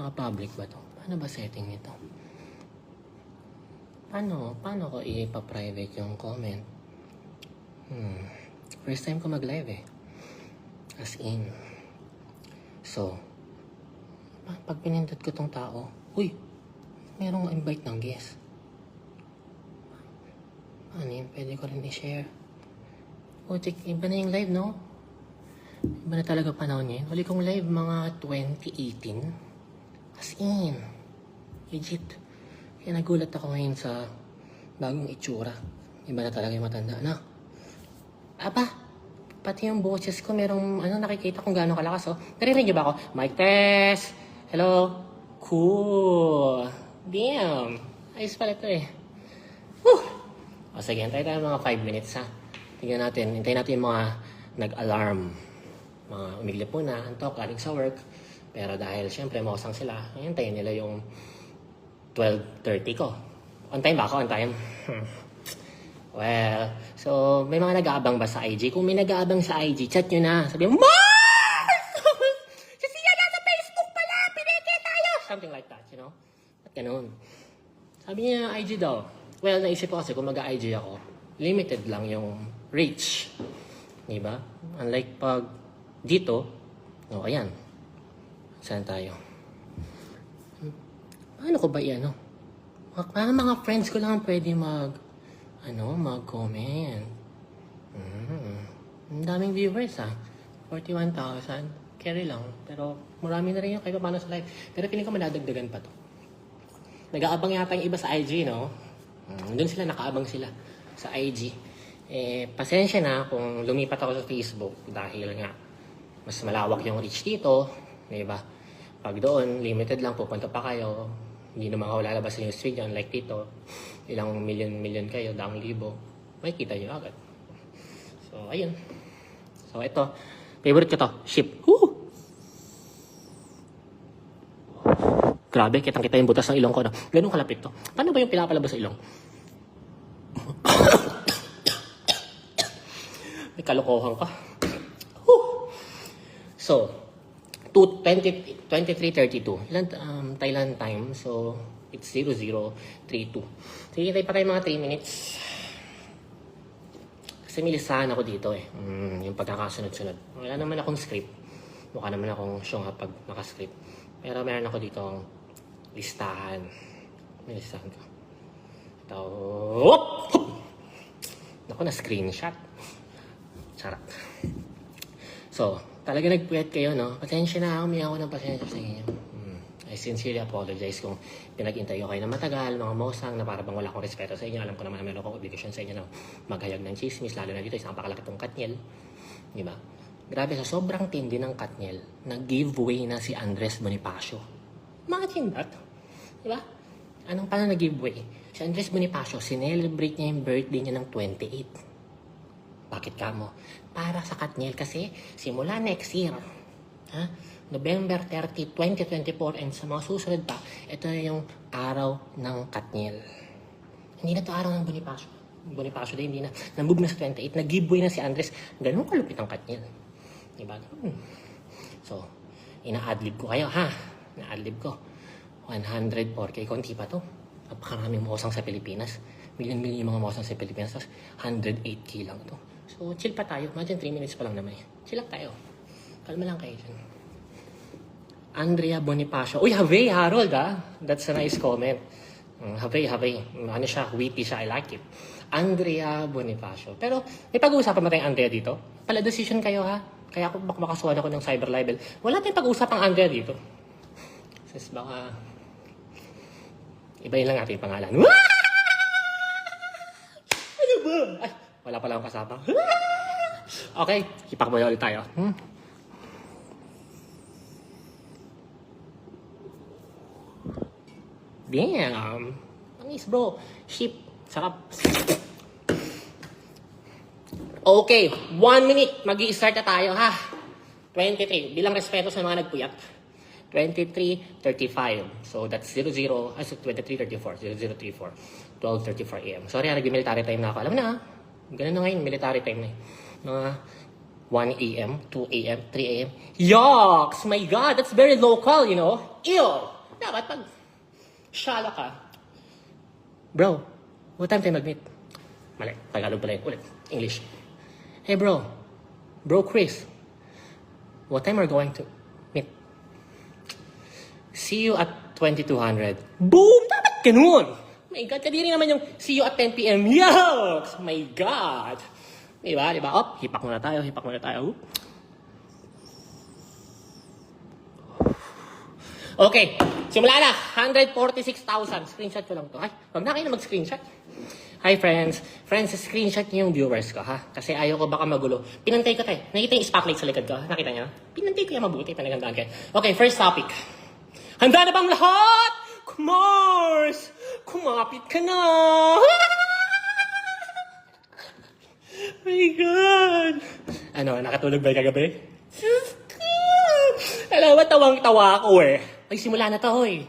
Naka-public ba to? Paano ba setting nito? Paano ko ipa-private yung comment? First time ko mag-live eh. As in. So, pag pinindot ko tong tao, uy, merong invite ng guest. Ano yun? Pwede ko rin i-share. Iba na yung live, no? Iba na talaga panahon niya. Huli kong live mga 2018. As in. Legit. Kaya nagulat ako ngayon sa bagong itsura. Iba na talaga yung matanda, no? Aba, pati yung boses ko, merong nakikita kung gaano kalakas, oh. Narinig niyo ba ako? Mic test! Hello? Cool! Damn! Ayos pala ito eh. Whew! O sige, hintay tayo mga 5 minutes, ha? Tingnan natin, hintayin natin yung mga nag-alarm. Mga umiglip muna, antok, galing sa work. Pero dahil syempre mosang sila, hintayin nila yung 12:30 ko. On time ba ako? On time? Well, so may mga nag-aabang ba sa IG? Kung may nag-aabang sa IG, chat nyo na. Sabi mo, Mark! Si Sia nasa Facebook pala! Pineke tayo! Something like that, you know? At ganun. Sabi niya, IG daw. Well, naisip ko kasi kung mag-IG ako, limited lang yung reach. Diba? Unlike pag dito, ayan. Saan tayo? Paano ko ba yan, Parang mga friends ko lang pwede mag-comment. Ang daming viewers, 41,000. Carry lang. Pero marami na rin yung kahit paano sa live. Pero piling ko madadagdagan pa to. Nag-aabang yata yung iba sa IG, no? Doon sila, nakaabang sila sa IG. Pasensya na kung lumipat ako sa Facebook dahil nga mas malawak yung reach dito. Diba? Pag doon, limited lang, pupunta pa kayo. Hindi naman ako lalabas sa yung street yun. Like dito, ilang million kayo, daang libo. May kita nyo agad. So, ayun. So, ito. Favorite ko to. Ship. Woo! Grabe, kitang-kita yung butas ng ilong ko. Ganun kalapit to. Paano ba yung pinapalabas sa ilong? May kalokohan ka. Woo! So, 23:32. Ilan Thailand time. So, it's 00:32. Sige, tayo pa tayo mga 3 minutes. Kasi may listahan ako dito eh. Yung pagkakasunod-sunod. Wala naman akong script. Mukha naman akong syong pag nakascript. Pero meron ako dito listahan. May listahan ko. Ito. Naku, na-screenshot. Charot. So, talaga nagpuyat kayo, no? Pasensya na, humingi ako ng pasensya sa inyo. I sincerely apologize kung pinag-intay ko kayo na matagal, mga mosang, na para bang wala akong respeto sa inyo. Alam ko naman na meron akong obligation sa inyo na maghayag ng chismis, lalo na dito, isang pakalaki tong Katniel. Diba? Grabe, sa sobrang tindi ng Katniel, nag-giveaway na si Andres Bonifacio. Imagine that. Diba? Paano nag-giveaway? Si Andres Bonifacio, sinelebrate niya yung birthday niya ng 28. Bakit ka mo? Para sa Katniel kasi simula next year, November 30, 2024 and sa mga susunod pa, ito yung araw ng Katniel. Hindi na to araw ng Bonifacio. Bonifacio din, hindi na. Nambug na sa 28, nag-giveaway na si Andres. Ganun kalupit ang Katniel. Diba? So, ina-adlib ko kayo, ina-adlib ko. 104K, konti pa to. Napakaraming mosang sa Pilipinas. Million-million yung mga mosang sa Pilipinas. Tapos 108K lang to. So, chill pa tayo. Imagine 3 minutes pa lang naman. Chill lang tayo. Kalma lang kayo dyan. Andrea Bonifacio. Uy, Havey, Harold, That's a nice comment. Havey. Ano siya? Witty siya. I like it. Andrea Bonifacio. Pero, may pag-uusapan ba tayong Andrea dito? Pala decision kayo, Kaya ako makasuhan ako ng cyber libel. Wala tayong pag-uusapang Andrea dito. Sis, baka ibahin lang natin yung pangalan. Ano ba? Ay, wala pala akong kasama. Okay, ipakabay ulit tayo. Damn. Nice, bro. Ship. Sarap. Okay, 1 minute. Mag-i-start na tayo, 23. Bilang respeto sa mga nagpuyat. 23:35. So, that's 23:34. 00:34. 12:34 a.m. Sorry, nag-military time na ako. Alam mo na, ganun na ngayon, military time na Mga 1 a.m., 2 a.m., 3 a.m. Yucks! My God, that's very local, you know? Ew! Dapat pag shallow ka, bro, what time tayo mag-meet? Mali, Tagalog pala yun. Ulit, English. Hey bro, bro Chris, what time are we going to meet? See you at 2200. Boom! Dapat ganun! My God, kadiri naman yung see you at 10 p.m. Yucks! My God! Diba? Op, hipak muna tayo. Okay, simula na. 146,000. Screenshot ko lang to. Ay, wag na kayo na mag-screenshot. Hi friends. Friends, screenshot niyo yung viewers ko ha. Kasi ayaw ko baka magulo. Pinantay ko tayo. Nakita yung spotlight sa likod ko. Nakita niyo? Pinantay ko yung mabuti. Pinagandaan kayo. Okay, first topic. Handa na bang lahat? Kumars! Kumapit ka na! My God! Ano, nakatulog ba kagabi? Alam mo, tawang-tawa ako eh. Ay, simula na to, hoy.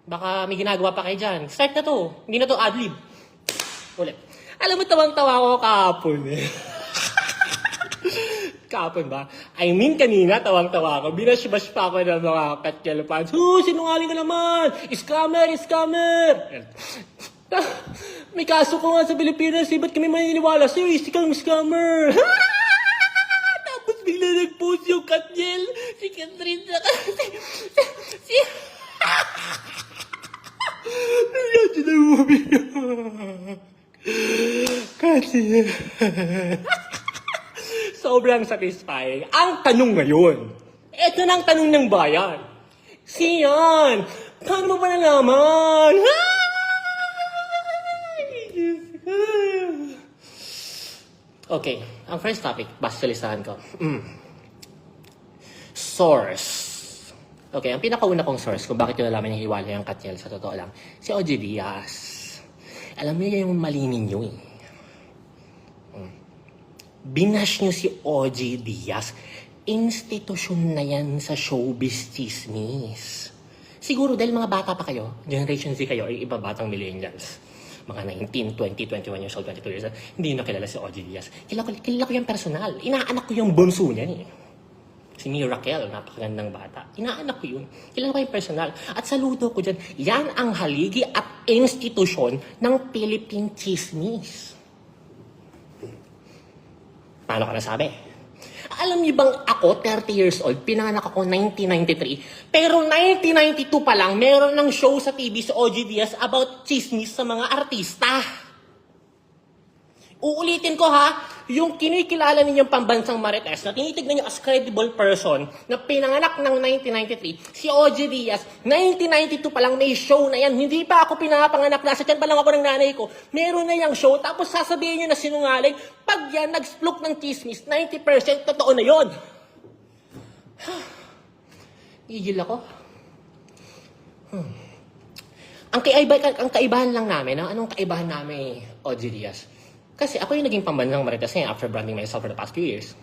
Baka may ginagawa pa kayo dyan. Start na to. Hindi na to ad-lib. Ulit. Alam mo, tawang-tawa ako kahapon eh. Kahapon ba? I mean, kanina, tawang-tawa ako. Binash-bash pa ako ng mga Katjel fans. Sinungaling ka naman! Scammer! May kaso ko nga sa Pilipinas, eh. Ba't kami maniniwala sa'yo? Isi kang scammer! Tapos bigla nag-post yung Katjel. Si Catherine na si... Nandiyan na umiyak. Katjel. Sobrang satisfying. Ang tanong ngayon, ito na ang tanong ng bayan. Siyan, paano mo ba nalaman? Okay, ang first topic, basta sa listahan ko. Source. Okay, ang pinakauna kong source kung bakit yung nalaman yung hiwalay ang Katjel, sa totoo lang, si OG Diaz. Alam niyo yung mali ninyo eh. Binash nyo si OG Diaz. Institusyon na yan sa showbiz chismis. Siguro dahil mga bata pa kayo, Generation Z kayo, ay iba batang millennials. Mga 19, 20, 21 years old, 22 years old, hindi na kilala si OG Diaz. Kilala ko yung personal. Inaanak ko yung bunso niya eh. Si Miracle, napakagandang bata. Inaanak ko yun. Kilala ko yung personal. At saludo ko dyan, yan ang haligi at institusyon ng Philippine chismis. Paano ka nasabi? Alam niyo bang ako, 30 years old, pinanganak ako 1993, pero 1992 pa lang, meron ng show sa TV sa OG Diaz about chismis sa mga artista. Uulitin ko ha, yung kinikilala ninyong pambansang Marites na tinitignan nyo as credible person na pinanganak ng 1993, si OG Diaz, 1992 pa lang may show na yan. Hindi pa ako pinapanganak, nasa tiyan pa lang ako ng nanay ko. Meron na yung show, tapos sasabihin nyo na sinungaling, pag yan nag-splok ng chismis, 90% totoo na yon. Igil ako. Ang kaibahan lang namin, anong kaibahan namin, OG Diaz? Kasi ako yung naging pambansang Marites ngayon after branding myself for the past few years.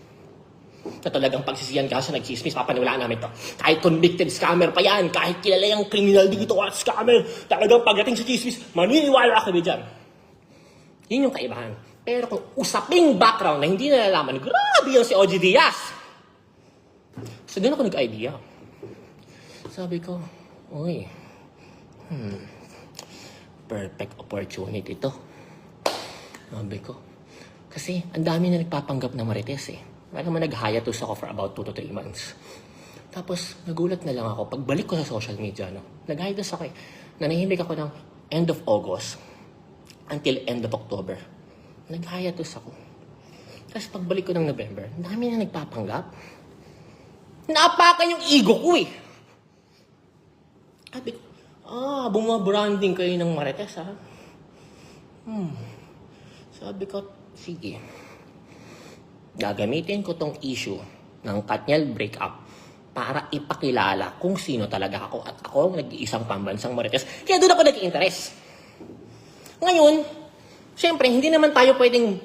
Na talagang pagsisiyan ka sa nag-chismis, papaniwalaan namin to. Kahit convicted scammer pa yan, kahit kilala yung criminal dito at scammer, talagang pagdating sa chismis, maniniwala kami dyan. Yun yung kaibahan. Pero kung usaping background na hindi nalalaman, grabe yung si OG Diaz. So doon ako nag-idea. Sabi ko, uy, perfect opportunity to. Sabi ko. Kasi ang dami na nagpapanggap na Marites eh. Kaya naman nag-hiatus ako for about 2 to 3 months. Tapos nagulat na lang ako. Pagbalik ko sa social media, nag-hiatus ako eh. Nanahimik ako ng end of August until end of October. Nag-hiatus ako. Tapos pagbalik ko ng November, ang dami na nagpapanggap. Naapakan yung ego ko eh. Sabi ko, bumabranding kayo ng Marites ha. Sabi ko, sige. Gagamitin ko tong issue ng Katniel breakup para ipakilala kung sino talaga ako at ako ang nag-iisang pambansang Marites. Kaya doon ako nag-interest. Ngayon, syempre, hindi naman tayo pwedeng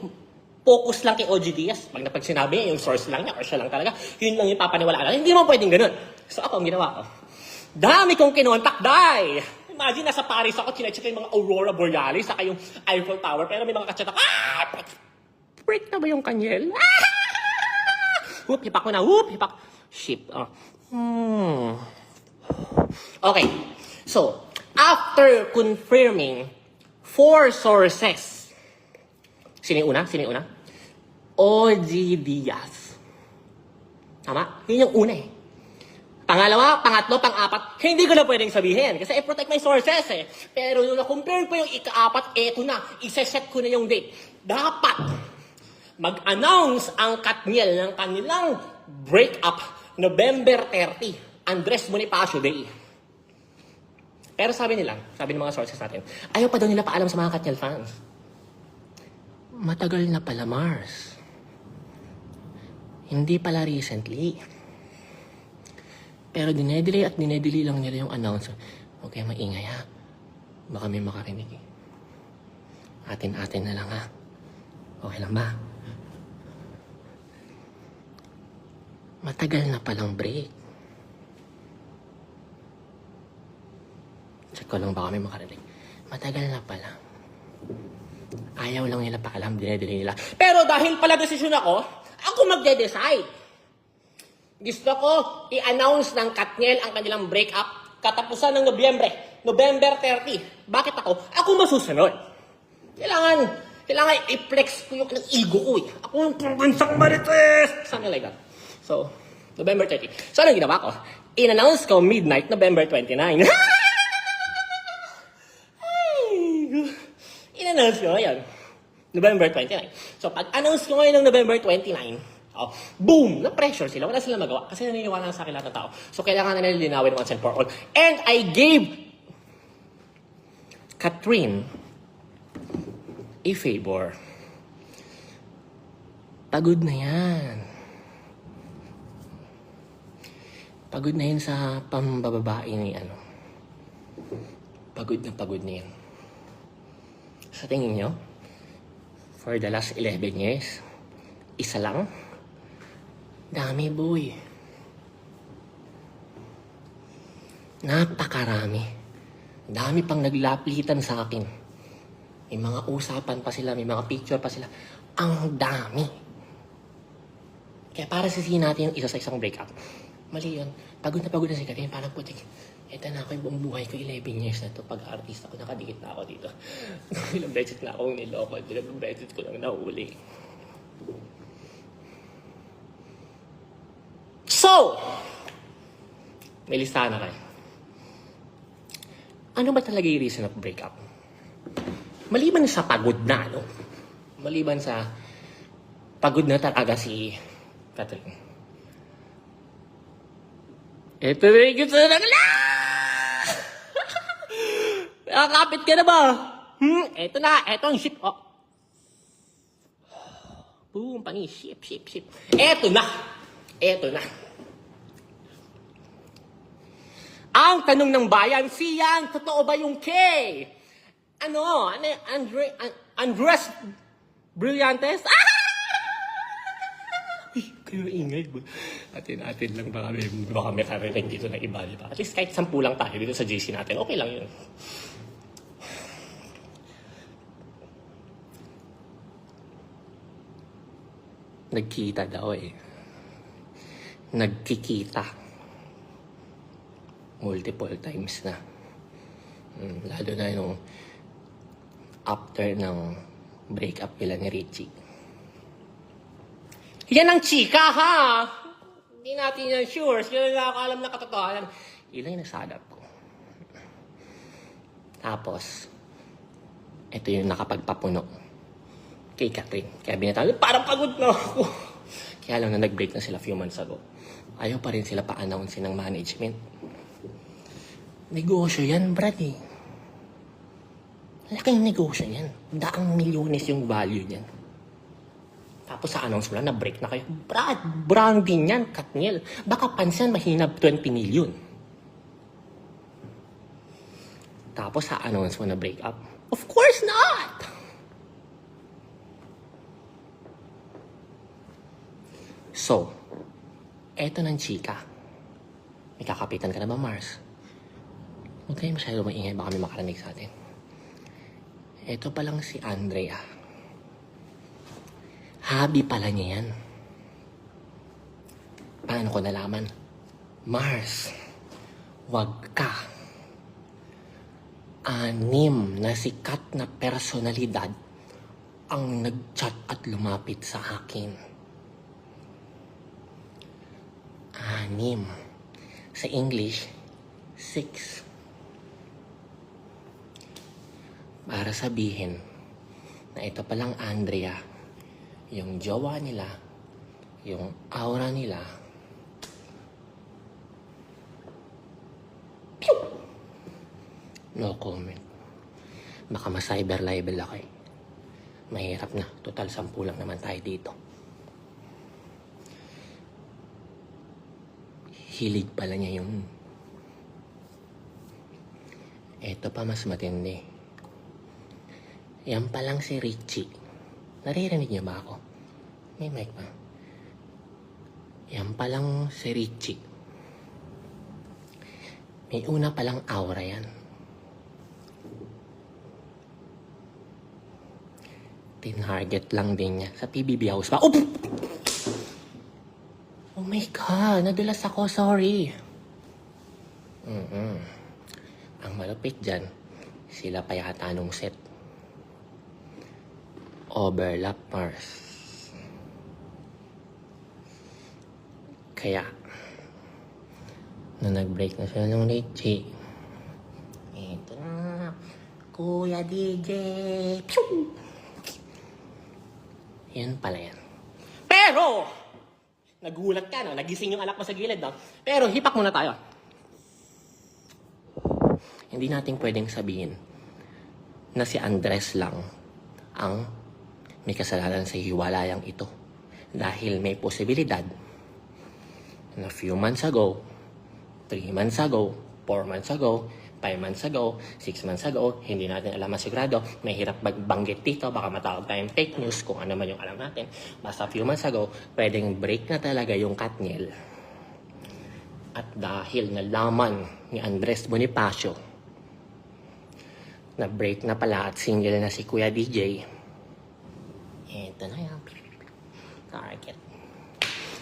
focus lang kay OG Diaz. Pag napagsinabi niya, yung source lang niya or siya lang talaga, yun lang yung papaniwalaan. Hindi naman pwedeng ganun. So ako, ang ginawa ko, dami kong kinontak, die! Imagine, nasa Paris ako, chinecheck yung mga Aurora Borealis, saka yung Eiffel Tower, pero may mga kachatak, break na ba yung Katniel? Whoop, hipak ko na, hipak. Ship. Okay. So, after confirming 4 sources, sino yung una? OG Diaz. Tama? Yun yung una eh. Pangalawa, pangatlo, pang-apat, hindi ko na pwedeng sabihin kasi I-protect my sources eh. Pero nung na-compare ko yung ika-apat, eto na, isa-set ko na yung date. Dapat mag-announce ang Katniel ng kanilang breakup November 30, Andres Bonifacio Day. Pero sabi ng mga sources natin, ayaw pa daw nila paalam sa mga Katniel fans. Matagal na pala, Mars. Hindi pala recently. Pero dinedelay lang nila yung announcement. Huwag kayo maingay ha. Baka may makarinig eh. Atin-atin na lang ha. Okay lang ba? Matagal na palang break. Check ko lang baka may makarinig. Matagal na pala. Ayaw lang nila paalam, dinedelay nila. Pero dahil pala desisyon ako magde-decide. Gusto ko i-announce ng Katniel ang kanilang breakup katapusan ng November 30. Bakit ako? Ako masusunod. Kailangan i-flex ko yung ego ko eh. Ako yung probinsang Marites! Something like that. So, November 30. So, anong ginawa ko? In-announce ko midnight, November 29. In-announce ko ngayon, November 29. So, pag-announce ko ngayon ng November 29, boom! Na-pressure sila. Wala silang magawa. Kasi naniniwala sa akin lahat ng tao. So, kailangan na nila linawin once and for all. And I gave Catherine a favor. Pagod na yan. Pagod na yun sa pambababae ni Pagod na yan. Sa tingin nyo, for the last 11 years, isa lang? Dami, boy. Napakarami. Dami pang naglaplitan sa akin. May mga usapan pa sila, may mga picture pa sila. Ang dami. Kaya para sisihin natin yung isa sa isang breakup. Mali yun. Pagod na si Katrin. Parang putik. Ito na ako yung buong buhay ko. 11 years na to. Pag-artist ako, nakadikit na ako dito. Ilang beses na akong niloko. Ilang beses ko lang nahuli. So, may listahan na kayo. Ano ba talaga yung reason of breakup? Maliban sa pagod na, Maliban sa pagod na talaga si Catherine. Ito na yung gusto na nakakapit ka na ba? Ito ang ship. Boom, ship. Ito na. Ang tanong ng bayan, siyang, totoo ba yung K? Andres Brillantes? Kayo ingay ba? Atin lang baka may karinig dito na iba, di ba? At least kahit 10 lang tayo dito sa JC natin, okay lang yun. Nagkita daw eh. Nagkikita. Multiple times na. Lalo na yung after ng breakup nila ni Richie. Yan ang chika, ha? Hindi natin yan sure. Sila nakakaalam na katotohanan. Ilan yung nasadap ko. Tapos, ito yung nakapagpapuno kay Catherine. Kaya binatawag, parang pagod na ako. Kaya lang na nag-break na sila few months ago. Ayaw pa rin sila pa-announce ng management. Negosyo yan, brad eh. Laking negosyo yan. Daang milyones yung value niyan. Tapos sa announce mo lang, na-break na kayo. Brad, branding yan, Katniel. Baka pansin, mahina 20 million. Tapos sa announce mo na break up. Of course not! So, eto ng chika. May kakapitan ka na ba, Mars? Huwag kayo masyado maingay, baka may makarinig sa atin. Eto pa lang si Andrea. Hobby pala niya yan. Paano ko nalaman? Mars, wag ka. 6 na sikat na personalidad ang nag-chat at lumapit sa akin. 6. Sa English, 6. Para sabihin na ito palang Andrea, yung jowa nila, yung aura nila, no comment. Baka ma-cyber libel ako eh. Mahirap na. Total, 10 lang naman tayo dito. Hilig pala niya yung... Eto pa mas matindi. Yan palang si Richie. Naririnig niyo ba ako? May mic pa. Yan palang si Richie. May una palang aura yan. Tinarget lang din niya. Sa PBB House pa. Oh! Oh my God! Nadulas ako. Sorry. Ang malupit dyan, sila pa yata nung set. Overlap Mars. Kaya, na nag-break na siya ng Richie. Ito na. Kuya DJ. Pew! Yan pala yan. Pero, nagulat ka, no? Nagising yung anak mo sa gilid, no? Pero, hipak muna tayo. Hindi natin pwedeng sabihin na si Andres lang ang may kasalanan sa hiwalayang ito. Dahil may posibilidad na few months ago, 3 months ago, 4 months ago, 5 months ago, 6 months ago, hindi natin alam masigurado, may hirap magbanggit dito, baka matawag tayong fake news, kung ano man yung alam natin. Basta few months ago, pwedeng break na talaga yung Katniel. At dahil nalaman ni Andres Bonifacio na break na pala at single na si Kuya DJ, eto na yan. Target.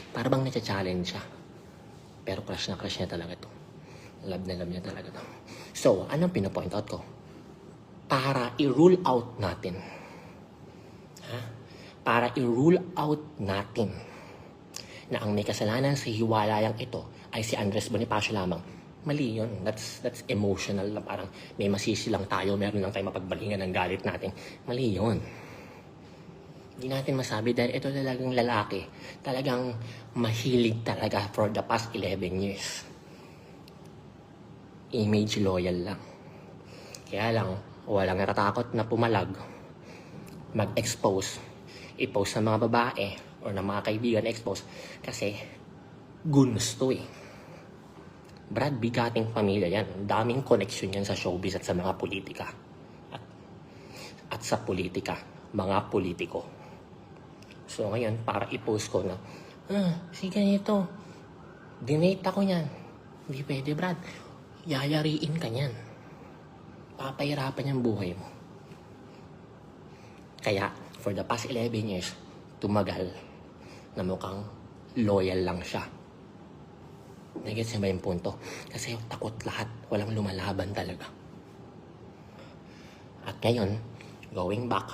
Para bang na-challenge siya. Pero crush niya talaga to. Love na love niya talaga to. So, anong pinapoint out ko? Para i-rule out natin. Para i-rule out natin na ang may kasalanan sa hiwalayang ito ay si Andres Bonifacio lamang. Mali yun. That's emotional. Parang may masisi lang tayo, meron lang tayo mapagbalingan ng galit natin. Mali yun. Hindi natin masabi dahil ito talagang lalaki. Talagang mahilig talaga for the past 11 years. Image loyal lang. Kaya lang, walang natatakot na pumalag, mag-expose, i-post ng mga babae o ng mga kaibigan expose kasi gusto eh. Brad, bigating pamilya yan. Daming connection yan sa showbiz at sa mga politika. At sa politika, mga politiko. So ngayon, para i-post ko na, si ganito, dinate ako niyan. Hindi pwede, Brad. Yayariin ka niyan. Papahirapan yung buhay mo. Kaya, for the past 11 years, tumagal na mukhang loyal lang siya. Nagets niya ba yung punto? Kasi takot lahat. Walang lumalaban talaga. At ngayon, going back,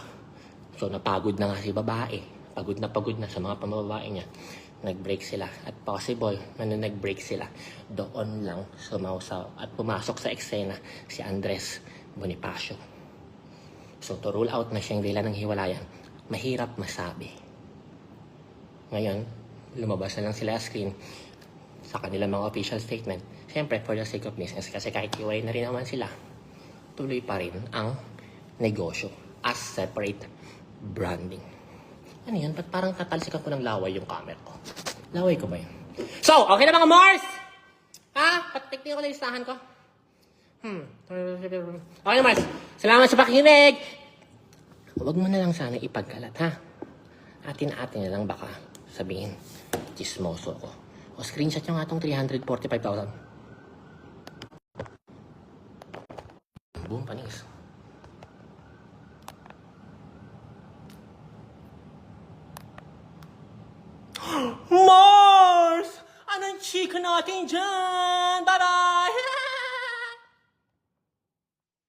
so napagod na nga si babae. Pagod na sa mga pamababae niya. Nag-break sila. At possible, nag-break sila. Doon lang sumausaw at pumasok sa eksena si Andres Bonifacio. So to rule out na siyang dahilan ng hiwalayan, mahirap masabi. Ngayon, lumabas na lang sila sa screen sa kanilang mga official statement. Siyempre, for the sake of business, kasi kahit hiwalay na rin naman sila, tuloy pa rin ang negosyo as separate branding. Ano yun? Ba't parang tatalsikan ko ng laway yung camera ko? Laway ko ba yun? So, okay na mga Mars? Ha? Patiknin ko na listahan ko. Okay na Mars. Salamat sa pakikinig. Huwag mo na lang sana ipagkalat, ha? Atin-atin na lang baka sabihin, chismoso ko. O screenshot nyo nga itong 345,000. Boom, panis. Mars! Anong chika natin dyan? Bye-bye!